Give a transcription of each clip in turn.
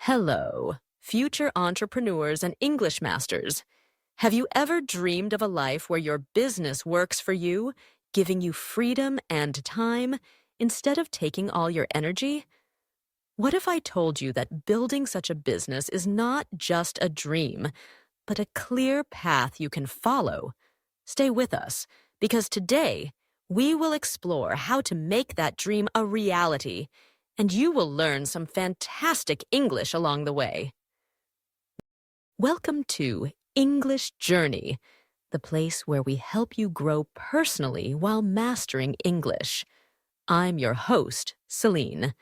Hello, future entrepreneurs and English masters. Have you ever dreamed of a life where your business works for you, giving you freedom and time instead of taking all your energy? What if I told you that building such a business is not just a dream, but a clear path you can follow? Stay with us, because today we will explore how to make that dream a reality, and you will learn some fantastic English along the way. Welcome to English Journey, the place where we help you grow personally while mastering English. I'm your host, Celine.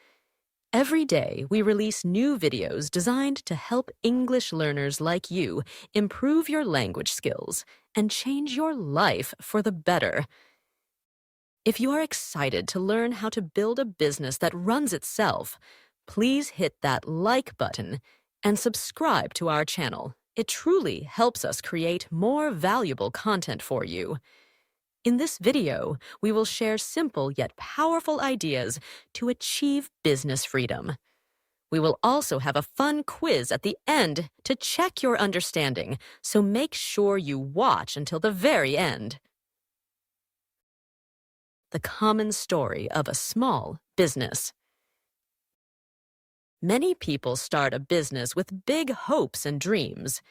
Every day, we release new videos designed to help English learners like you improve your language skills and change your life for the better. If you are excited to learn how to build a business that runs itself, please hit that like button and subscribe to our channel. It truly helps us create more valuable content for you. In this video, we will share simple yet powerful ideas to achieve business freedom. We will also have a fun quiz at the end to check your understanding, so make sure you watch until the very end. The common story of a small business. Many people start a business with big hopes and dreams.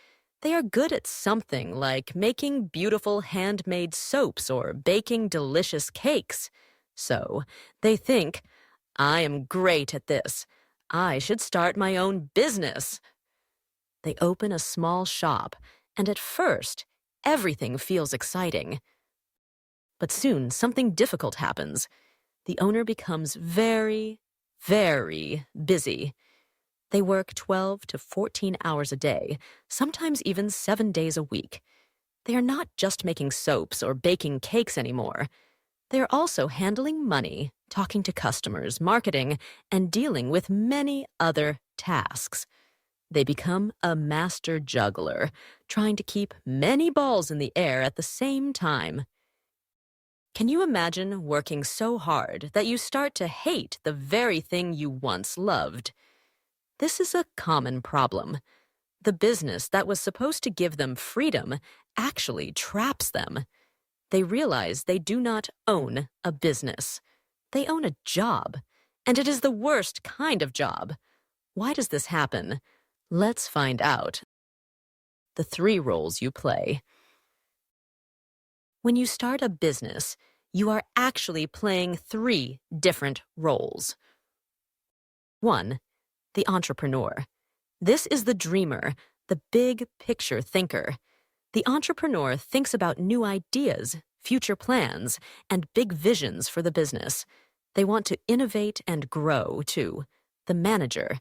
They are good at something like making beautiful handmade soaps or baking delicious cakes. So they think, I am great at this. I should start my own business. They open a small shop, and at first, everything feels exciting. But soon, something difficult happens. The owner becomes very, very busy. They work 12 to 14 hours a day, sometimes even 7 days a week. They are not just making soaps or baking cakes anymore. They are also handling money, talking to customers, marketing, and dealing with many other tasks. They become a master juggler, trying to keep many balls in the air at the same time. Can you imagine working so hard that you start to hate the very thing you once loved? This is a common problem. The business that was supposed to give them freedom actually traps them. They realize they do not own a business. They own a job, and it is the worst kind of job. Why does this happen? Let's find out. The 3 roles you play. When you start a business, you are actually playing 3 different roles. 1. The entrepreneur. This is the dreamer, the big picture thinker. The entrepreneur thinks about new ideas, future plans, and big visions for the business. They want to innovate and grow, too. The manager.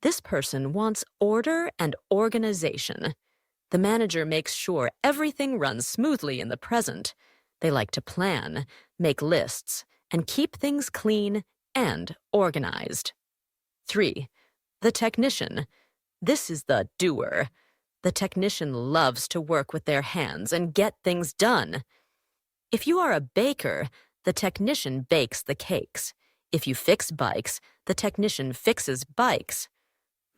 This person wants order and organization. The manager makes sure everything runs smoothly in the present. They like to plan, make lists, and keep things clean and organized. 3. The technician. This is the doer. The technician loves to work with their hands and get things done. If you are a baker, the technician bakes the cakes. If you fix bikes, the technician fixes bikes.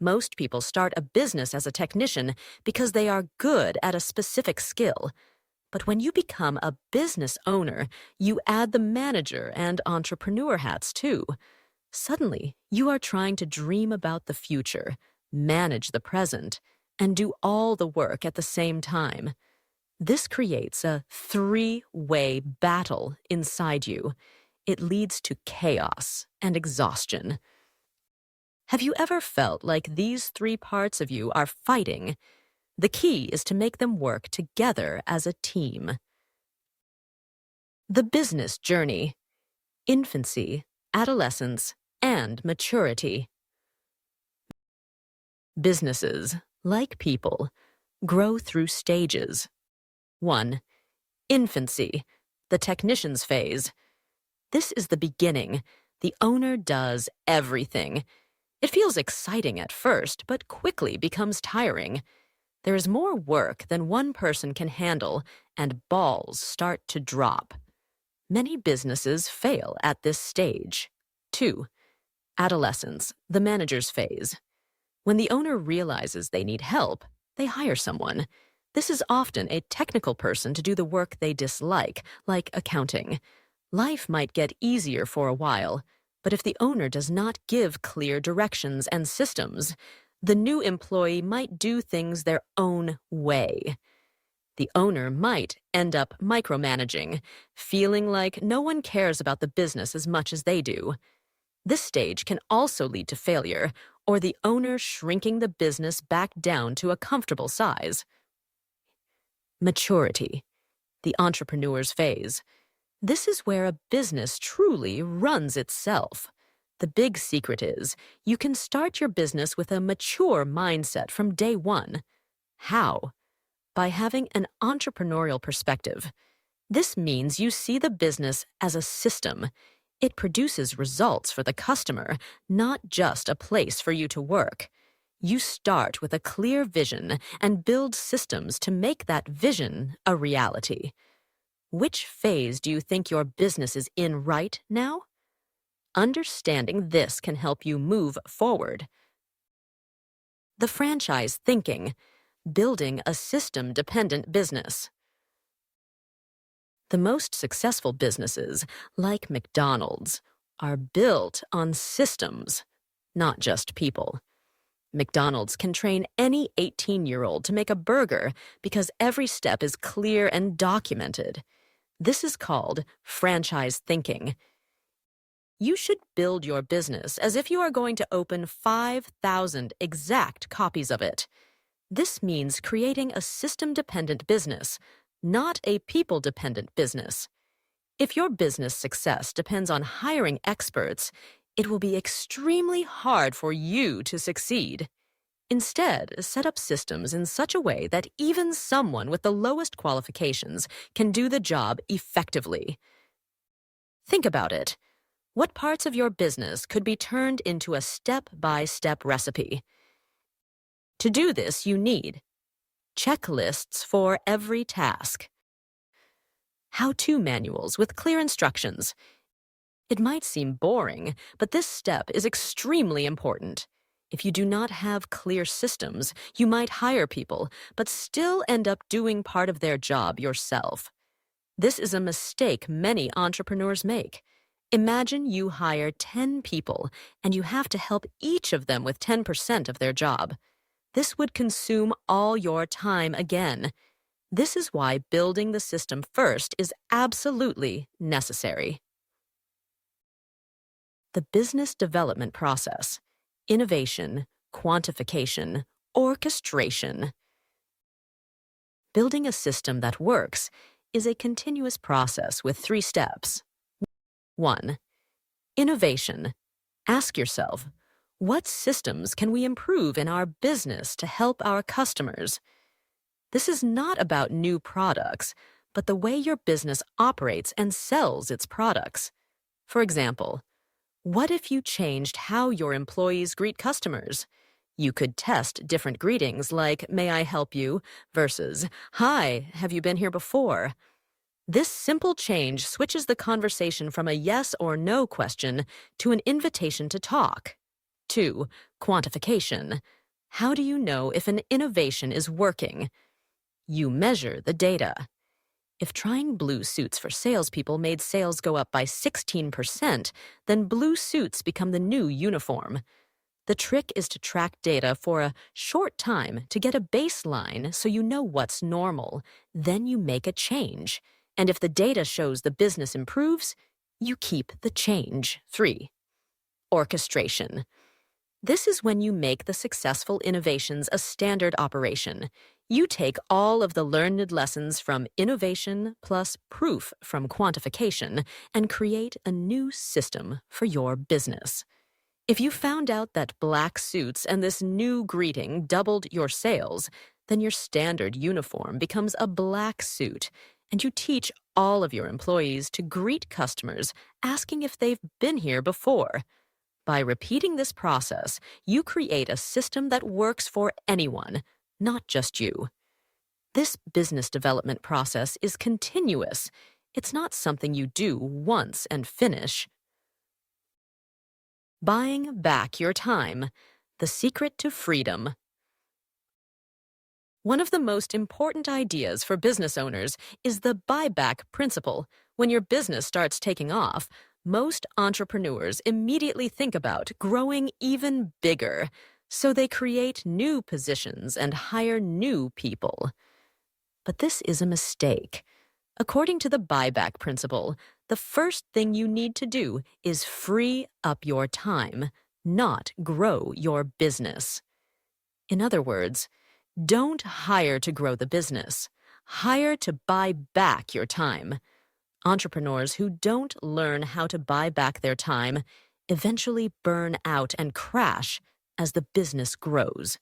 Most people start a business as a technician because they are good at a specific skill. But when you become a business owner, you add the manager and entrepreneur hats too. Suddenly, you are trying to dream about the future, manage the present, and do all the work at the same time. This creates a 3-way battle inside you. It leads to chaos and exhaustion. Have you ever felt like these 3 parts of you are fighting? The key is to make them work together as a team. The business journey. Infancy, adolescence, and maturity. Businesses, like people, grow through stages. 1. Infancy, the technician's phase. This is the beginning. The owner does everything. It feels exciting at first, but quickly becomes tiring. There is more work than one person can handle, and balls start to drop. Many businesses fail at this stage. 2. Adolescence, the manager's phase. When the owner realizes they need help, they hire someone. This is often a technical person to do the work they dislike, like accounting. Life might get easier for a while, but if the owner does not give clear directions and systems, the new employee might do things their own way. The owner might end up micromanaging, feeling like no one cares about the business as much as they do. This stage can also lead to failure, or the owner shrinking the business back down to a comfortable size. Maturity, the entrepreneur's phase. This is where a business truly runs itself. The big secret is, you can start your business with a mature mindset from day one. How? By having an entrepreneurial perspective. This means you see the business as a system. It produces results for the customer, not just a place for you to work. You start with a clear vision and build systems to make that vision a reality. Which phase do you think your business is in right now? Understanding this can help you move forward. The franchise thinking, building a system-dependent business. The most successful businesses, like McDonald's, are built on systems, not just people. McDonald's can train any 18-year-old to make a burger because every step is clear and documented. This is called franchise thinking. You should build your business as if you are going to open 5,000 exact copies of it. This means creating a system-dependent business, not a people-dependent business. If your business success depends on hiring experts, it will be extremely hard for you to succeed. Instead, set up systems in such a way that even someone with the lowest qualifications can do the job effectively. Think about it. What parts of your business could be turned into a step-by-step recipe? To do this, you need checklists for every task, how-to manuals with clear instructions. It might seem boring, but this step is extremely important. If you do not have clear systems, you might hire people, but still end up doing part of their job yourself. This is a mistake many entrepreneurs make. Imagine you hire 10 people, and you have to help each of them with 10% of their job. This would consume all your time again. This is why building the system first is absolutely necessary. The business development process: innovation, quantification, orchestration. Building a system that works is a continuous process with 3 steps. 1. Innovation. Ask yourself, what systems can we improve in our business to help our customers? This is not about new products, but the way your business operates and sells its products. For example, what if you changed how your employees greet customers? You could test different greetings like, "May I help you?" versus, "Hi, have you been here before?" This simple change switches the conversation from a yes or no question to an invitation to talk. 2. Quantification. How do you know if an innovation is working? You measure the data. If trying blue suits for salespeople made sales go up by 16%, then blue suits become the new uniform. The trick is to track data for a short time to get a baseline so you know what's normal. Then you make a change. And if the data shows the business improves, you keep the change. 3. Orchestration. This is when you make the successful innovations a standard operation. You take all of the learned lessons from innovation plus proof from quantification and create a new system for your business. If you found out that black suits and this new greeting doubled your sales, then your standard uniform becomes a black suit, and you teach all of your employees to greet customers asking if they've been here before. By repeating this process, you create a system that works for anyone, not just you. This business development process is continuous. It's not something you do once and finish. Buying back your time. The secret to freedom. One of the most important ideas for business owners is the buyback principle. When your business starts taking off, most entrepreneurs immediately think about growing even bigger, so they create new positions and hire new people. But this is a mistake. According to the buyback principle, the first thing you need to do is free up your time, not grow your business. In other words, don't hire to grow the business. Hire to buy back your time. Entrepreneurs who don't learn how to buy back their time eventually burn out and crash as the business grows.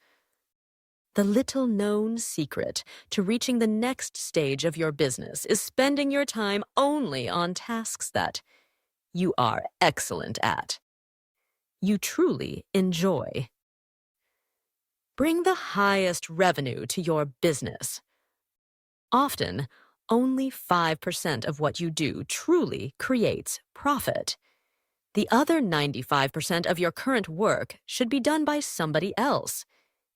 The little-known secret to reaching the next stage of your business is spending your time only on tasks that you are excellent at, you truly enjoy. Bring the highest revenue to your business. Often, only 5% of what you do truly creates profit. The other 95% of your current work should be done by somebody else.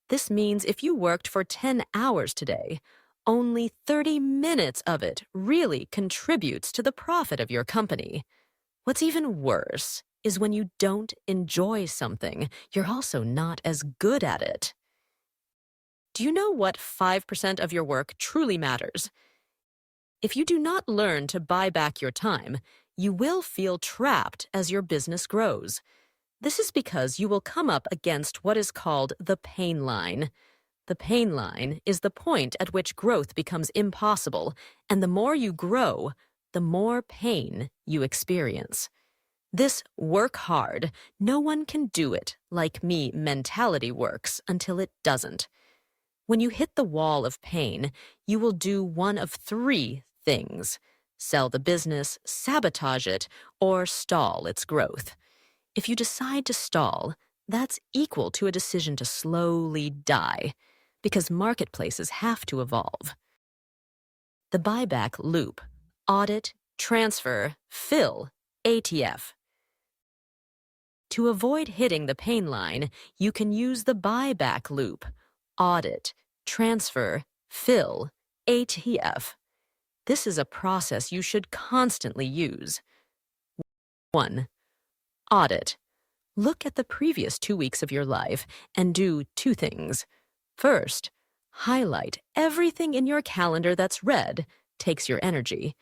This means if you worked for 10 hours today, only 30 minutes of it really contributes to the profit of your company. What's even worse is when you don't enjoy something, you're also not as good at it. Do you know what 5% of your work truly matters? If you do not learn to buy back your time, you will feel trapped as your business grows. This is because you will come up against what is called the pain line. The pain line is the point at which growth becomes impossible, and the more you grow, the more pain you experience. This work hard, no one can do it like me mentality works until it doesn't. When you hit the wall of pain, you will do one of three things: sell the business, sabotage it, or stall its growth. If you decide to stall, that's equal to a decision to slowly die, because marketplaces have to evolve. The Buyback Loop: audit, transfer, fill, ATF. To avoid hitting the pain line, you can use the Buyback Loop: audit, transfer, fill, ATF. This is a process you should constantly use. 1. Audit. Look at the previous 2 weeks of your life and do two things. First, highlight everything in your calendar that's red, takes your energy.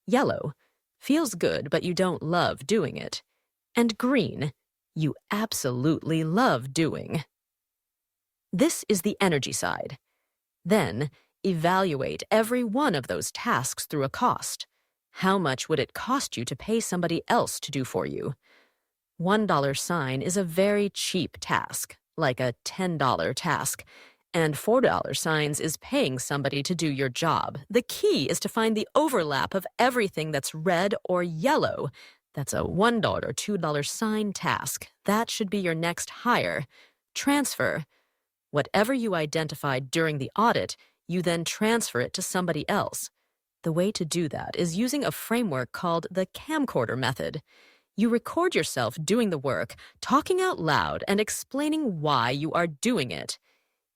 Yellow, feels good but you don't love doing it. And green, you absolutely love doing. This is the energy side. Then, evaluate every one of those tasks through a cost. How much would it cost you to pay somebody else to do for you? $1 sign is a very cheap task, like a $10 task, and $4 signs is paying somebody to do your job. The key is to find the overlap of everything that's red or yellow. That's a $1 or $2 sign task. That should be your next hire. Transfer. Whatever you identified during the audit, you then transfer it to somebody else. The way to do that is using a framework called the Camcorder Method. You record yourself doing the work, talking out loud, and explaining why you are doing it.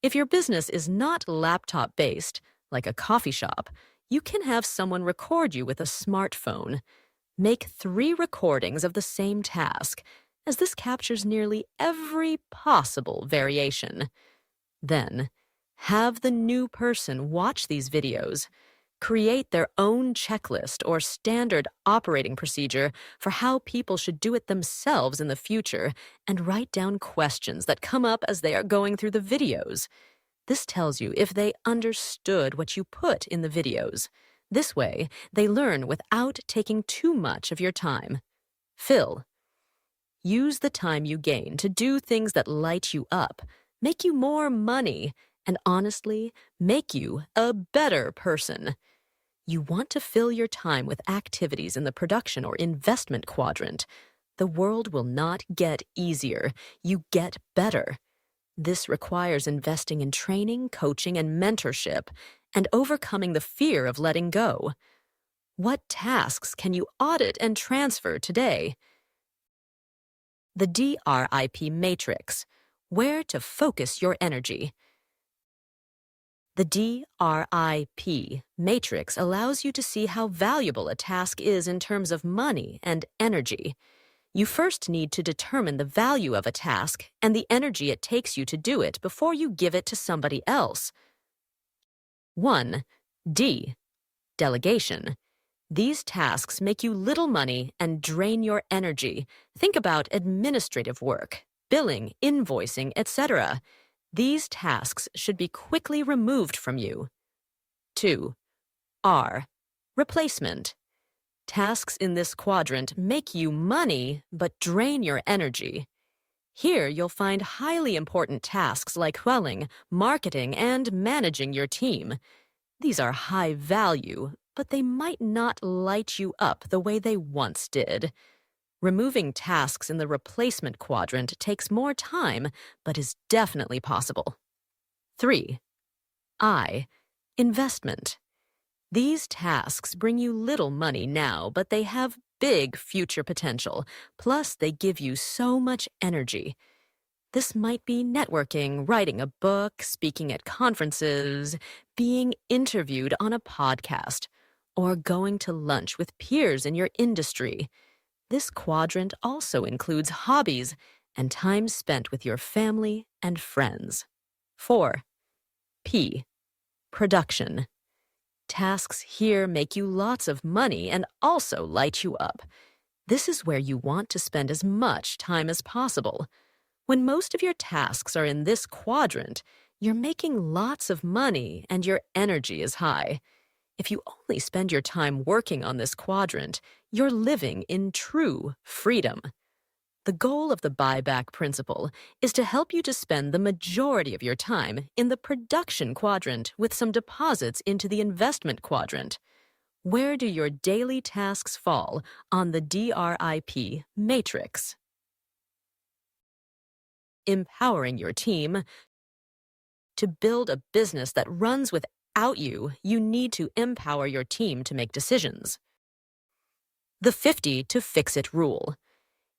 If your business is not laptop-based, like a coffee shop, you can have someone record you with a smartphone. Make 3 recordings of the same task, as this captures nearly every possible variation. Then, have the new person watch these videos. Create their own checklist or standard operating procedure for how people should do it themselves in the future, and write down questions that come up as they are going through the videos. This tells you if they understood what you put in the videos. This way, they learn without taking too much of your time. Fill. Use the time you gain to do things that light you up, make you more money, and honestly, make you a better person. You want to fill your time with activities in the production or investment quadrant. The world will not get easier. You get better. This requires investing in training, coaching, and mentorship, and overcoming the fear of letting go. What tasks can you audit and transfer today? The D.R.I.P matrix. where to focus your energy. The D.R.I.P matrix allows you to see how valuable a task is in terms of money and energy. You first need to determine the value of a task and the energy it takes you to do it before you give it to somebody else. 1. D. Delegation. These tasks make you little money and drain your energy. Think about administrative work, billing, invoicing, etc. These tasks should be quickly removed from you. 2. R. Replacement. Tasks in this quadrant make you money but drain your energy. Here you'll find highly important tasks like quelling, marketing, and managing your team. These are high value, but they might not light you up the way they once did. Removing tasks in the replacement quadrant takes more time, but is definitely possible. 3. I. Investment. These tasks bring you little money now, but they have big future potential. Plus, they give you so much energy. This might be networking, writing a book, speaking at conferences, being interviewed on a podcast, or going to lunch with peers in your industry. This quadrant also includes hobbies and time spent with your family and friends. 4. P. Production. Tasks here make you lots of money and also light you up. This is where you want to spend as much time as possible. When most of your tasks are in this quadrant, you're making lots of money and your energy is high. If you only spend your time working on this quadrant, you're living in true freedom. The goal of the Buyback Principle is to help you to spend the majority of your time in the production quadrant with some deposits into the investment quadrant. Where do your daily tasks fall on the D.R.I.P matrix? Empowering your team. To build a business that runs without you, you need to empower your team to make decisions. The 50 to fix it rule.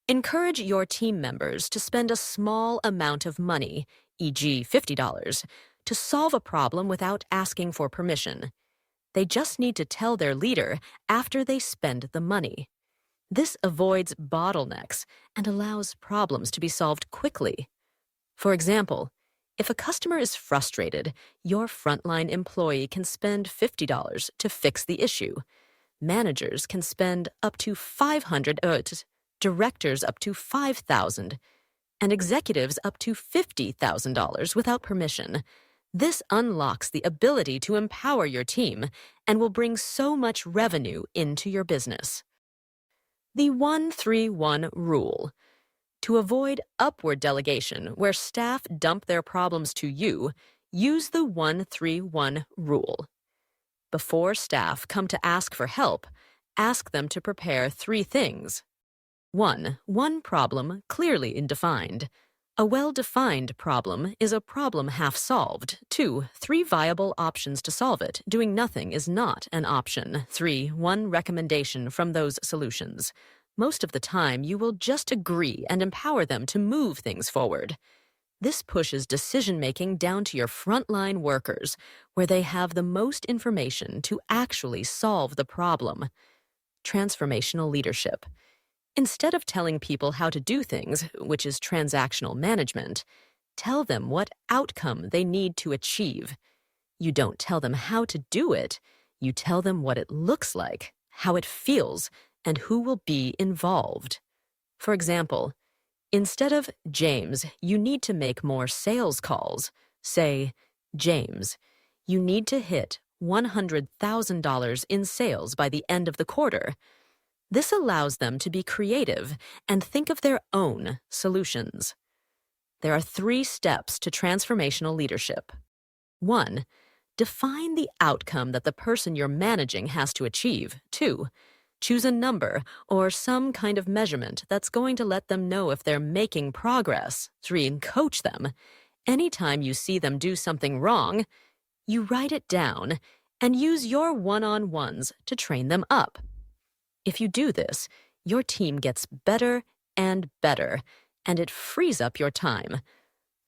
Encourage your team members to spend a small amount of money, e.g. $50, to solve a problem without asking for permission. They just need to tell their leader after they spend the money. This avoids bottlenecks and allows problems to be solved quickly. For example, if a customer is frustrated, your frontline employee can spend $50 to fix the issue. Managers can spend up to $500, directors up to $5,000, and executives up to $50,000 without permission. This unlocks the ability to empower your team and will bring so much revenue into your business. The 1-3-1 rule. To avoid upward delegation, where staff dump their problems to you, use the 1-3-1 rule. Before staff come to ask for help, ask them to prepare 3 things. 1. One problem clearly defined. A well-defined problem is a problem half solved. 2. 3 viable options to solve it. Doing nothing is not an option. 3. One recommendation from those solutions. Most of the time, you will just agree and empower them to move things forward. This pushes decision-making down to your frontline workers, where they have the most information to actually solve the problem. Transformational leadership. Instead of telling people how to do things, which is transactional management, tell them what outcome they need to achieve. You don't tell them how to do it. You tell them what it looks like, how it feels, and who will be involved. For example, instead of James, you need to make more sales calls. Say, James, you need to hit $100,000 in sales by the end of the quarter. This allows them to be creative and think of their own solutions. There are 3 steps to transformational leadership. 1. Define the outcome that the person you're managing has to achieve. 2. Choose a number or some kind of measurement that's going to let them know if they're making progress. 3. Coach them. Anytime you see them do something wrong, you write it down and use your one-on-ones to train them up. If you do this, your team gets better and better, and it frees up your time.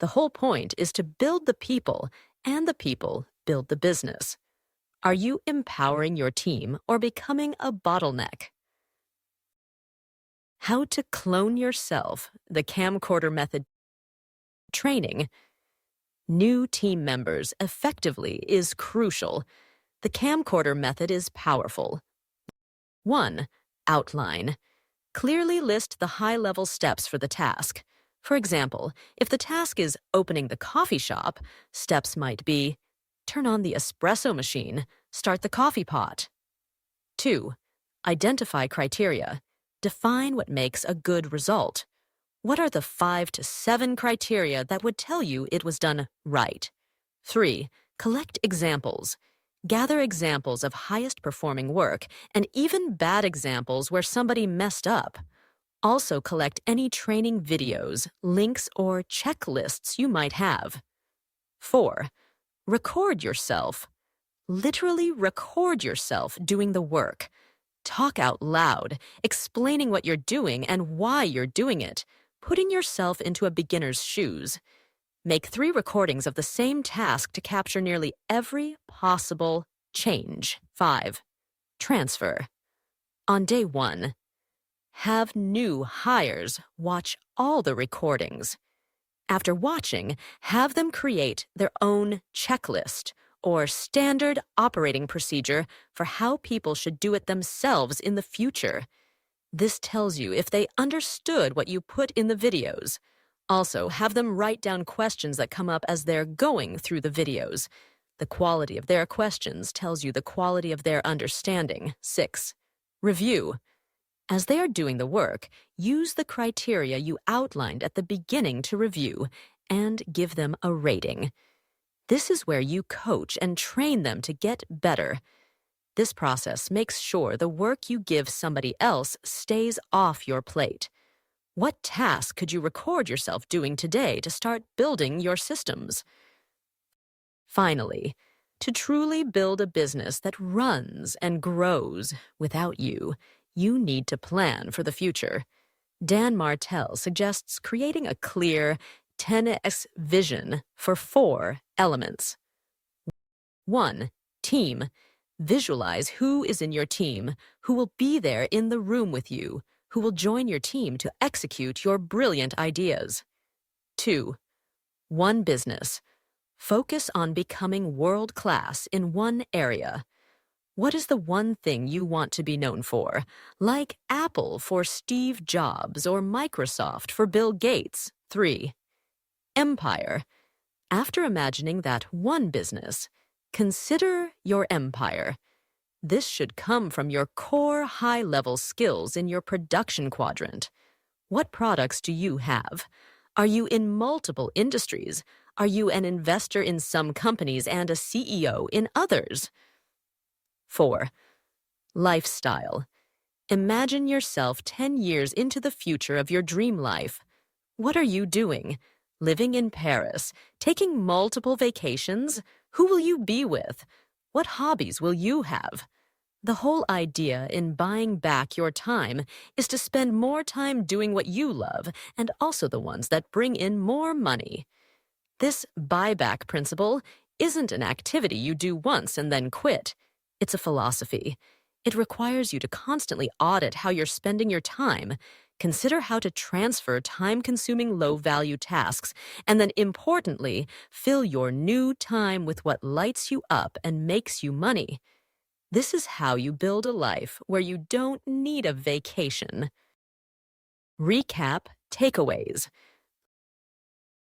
The whole point is to build the people, and the people build the business. Are you empowering your team or becoming a bottleneck? How to clone yourself, the Camcorder Method training. New team members effectively is crucial. The Camcorder Method is powerful. 1. Outline. Clearly list the high-level steps for the task. For example, if the task is opening the coffee shop, steps might be: turn on the espresso machine, start the coffee pot. 2. Identify criteria. Define what makes a good result. What are the 5 to 7 criteria that would tell you it was done right? 3. Collect examples. Gather examples of highest performing work and even bad examples where somebody messed up. Also collect any training videos, links, or checklists you might have. 4. Record yourself. Literally record yourself doing the work. Talk out loud, explaining what you're doing and why you're doing it, putting yourself into a beginner's shoes. Make 3 recordings of the same task to capture nearly every possible change. 5. Transfer. On day 1, have new hires watch all the recordings. After watching, have them create their own checklist or standard operating procedure for how people should do it themselves in the future. This tells you if they understood what you put in the videos. Also, have them write down questions that come up as they're going through the videos. The quality of their questions tells you the quality of their understanding. 6. Review. As they are doing the work, use the criteria you outlined at the beginning to review and give them a rating. This is where you coach and train them to get better. This process makes sure the work you give somebody else stays off your plate. What task could you record yourself doing today to start building your systems? Finally, to truly build a business that runs and grows without you, you need to plan for the future. Dan Martell suggests creating a clear 10x vision for 4 elements. 1. Team. Visualize who is in your team, who will be there in the room with you, who will join your team to execute your brilliant ideas. 2. One business. Focus on becoming world-class in one area. What is the one thing you want to be known for? Like Apple for Steve Jobs or Microsoft for Bill Gates. 3. Empire. After imagining that one business, consider your empire. This should come from your core high-level skills in your production quadrant. What products do you have? Are you in multiple industries? Are you an investor in some companies and a CEO in others? 4. Lifestyle. Imagine yourself 10 years into the future of your dream life. What are you doing? Living in Paris? Taking multiple vacations? Who will you be with? What hobbies will you have? The whole idea in buying back your time is to spend more time doing what you love and also the ones that bring in more money. This buyback principle isn't an activity you do once and then quit. It's a philosophy. It requires you to constantly audit how you're spending your time, consider how to transfer time-consuming low-value tasks, and then, importantly, fill your new time with what lights you up and makes you money. This is how you build a life where you don't need a vacation. Recap takeaways.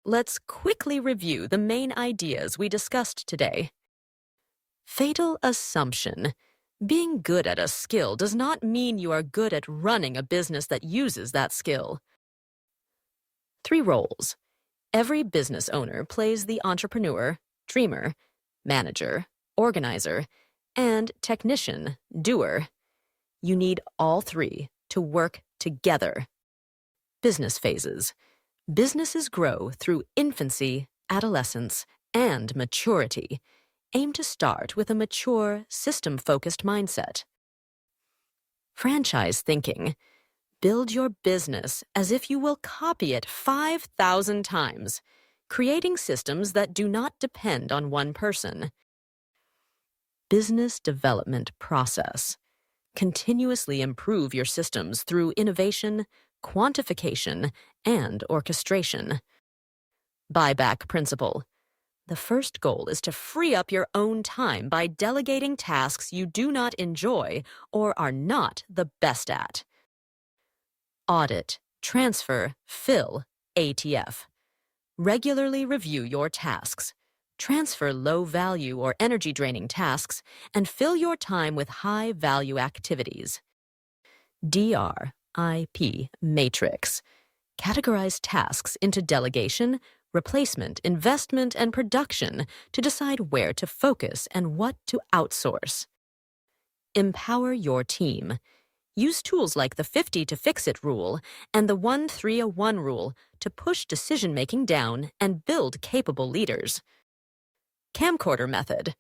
Let's quickly review the main ideas we discussed today. Fatal assumption. Being good at a skill does not mean you are good at running a business that uses that skill. 3 roles. Every business owner plays the entrepreneur, dreamer, manager, organizer, and technician, doer. You need all 3 to work together. Business phases. Businesses grow through infancy, adolescence, and maturity. Aim to start with a mature, system-focused mindset. Franchise thinking. Build your business as if you will copy it 5,000 times. creating systems that do not depend on one person. Business development process. Continuously improve your systems through innovation, quantification, and orchestration. Buyback Principle. The first goal is to free up your own time by delegating tasks you do not enjoy or are not the best at. Audit, transfer, fill, ATF. Regularly review your tasks. Transfer low-value or energy-draining tasks and fill your time with high-value activities. D.R.I.P matrix. Categorize tasks into delegation, replacement, investment, and production to decide where to focus and what to outsource. Empower your team. Use tools like the 50 to fix it rule and the 1-3-1 rule to push decision-making down and build capable leaders. Camcorder Method.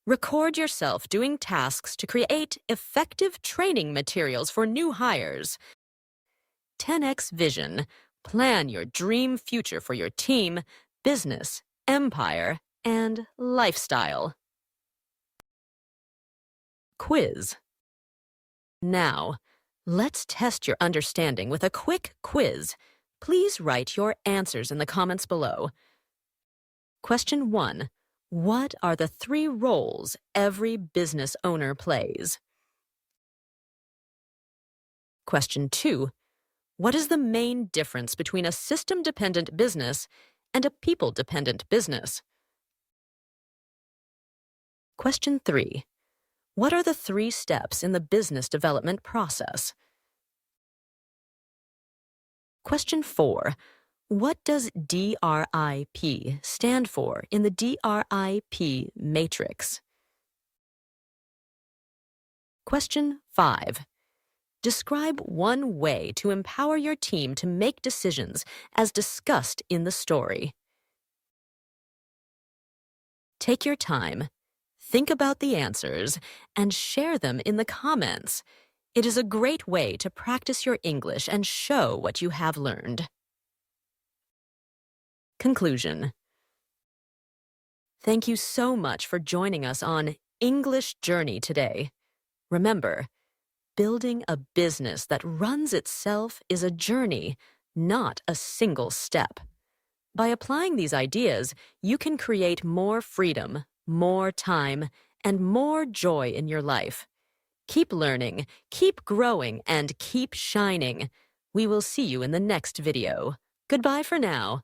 Record yourself doing tasks to create effective training materials for new hires. 10x Vision. Plan your dream future for your team, business, empire, and lifestyle. Quiz. Now, let's test your understanding with a quick quiz. Please write your answers in the comments below. Question 1. What are the 3 roles every business owner plays? Question 2. What is the main difference between a system-dependent business and a people-dependent business? Question 3. What are the 3 steps in the business development process? Question 4. What does D.R.I.P stand for in the D.R.I.P matrix? Question 5. Describe one way to empower your team to make decisions as discussed in the story. Take your time, think about the answers, and share them in the comments. It is a great way to practice your English and show what you have learned. Conclusion. Thank you so much for joining us on English Journey today. Remember, building a business that runs itself is a journey, not a single step. By applying these ideas, you can create more freedom, more time, and more joy in your life. Keep learning, keep growing, and keep shining. We will see you in the next video. Goodbye for now.